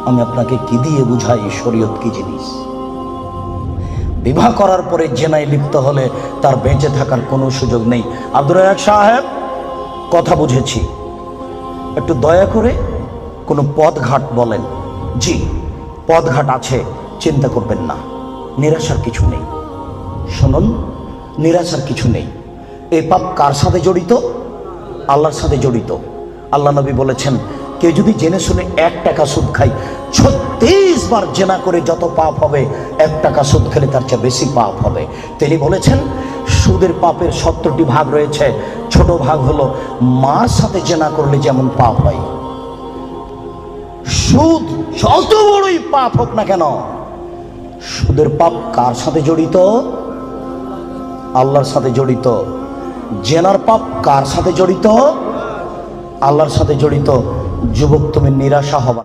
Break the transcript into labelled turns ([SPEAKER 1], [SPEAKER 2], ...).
[SPEAKER 1] আমি আপনাকে কি দিয়ে বুঝাই শরীয়ত কি জিনিস। বিবাহ করার পরে জেনায় লিপ্ত হলে তার বেঁচে থাকার কোনো সুযোগ নেই। আব্দুর রাজ্জাক সাহেব, কথা বুঝেছি, একটু দয়া করে কোনো পথঘাট বলেন। জি, পথঘাট আছে, চিন্তা করবেন না, নিরাশার কিছু নেই। শুনুন, নিরাশার কিছু নেই। এই পাপ কার সাথে জড়িত? আল্লাহর সাথে জড়িত। আল্লাহ নবী বলেছেন, কেউ যদি জেনে শুনে 1 টাকা সুদ খায়, 36 বার জেনা করে যত পাপ হবে, 1 টাকা সুদ খেলে তার চেয়ে বেশি পাপ হবে। তিনি বলেছেন, সুদের পাপের 70টি ভাগ রয়েছে। ছোট ভাগ হলো মার সাথে জেনা করলে যেমন পাপ হয়। সুদ যত বড়ই পাপ হোক না কেন, সুদের পাপ কার সাথে জড়িত? আল্লাহর সাথে জড়িত। জেনার পাপ কার সাথে জড়িত? আল্লাহর সাথে জড়িত। যুবক, তুমি নিরাশা হবা।